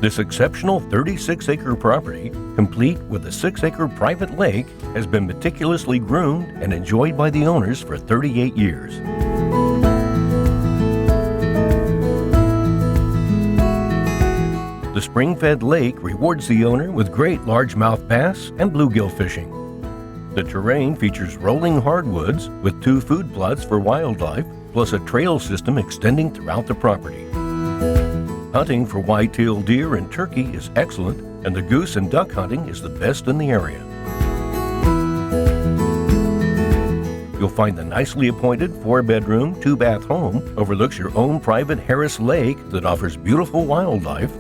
This exceptional 36-acre property, complete with a 6-acre private lake, has been meticulously groomed and enjoyed by the owners for 38 years. The spring-fed lake rewards the owner with great largemouth bass and bluegill fishing. The terrain features rolling hardwoods with 2 food plots for wildlife, plus a trail system extending throughout the property. Hunting for whitetail deer and turkey is excellent, and the goose and duck hunting is the best in the area. You'll find the nicely appointed 4-bedroom, 2-bath home overlooks your own private Harris Lake that offers beautiful wildlife.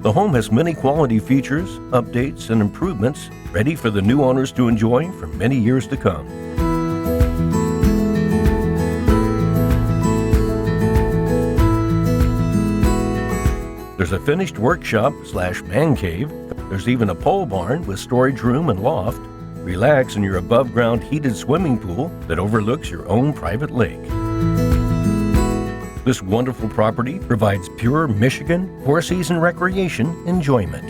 The home has many quality features, updates, and improvements ready for the new owners to enjoy for many years to come. There's a finished workshop/man cave. There's even a pole barn with storage room and loft. Relax in your above-ground heated swimming pool that overlooks your own private lake. This wonderful property provides pure Michigan 4-season recreation enjoyment.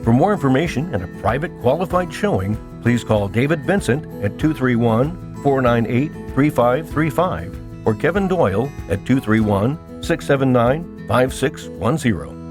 For more information and a private qualified showing, please call David Vincent at 231-498-3535 or Kevin Doyle at 231-679-5610.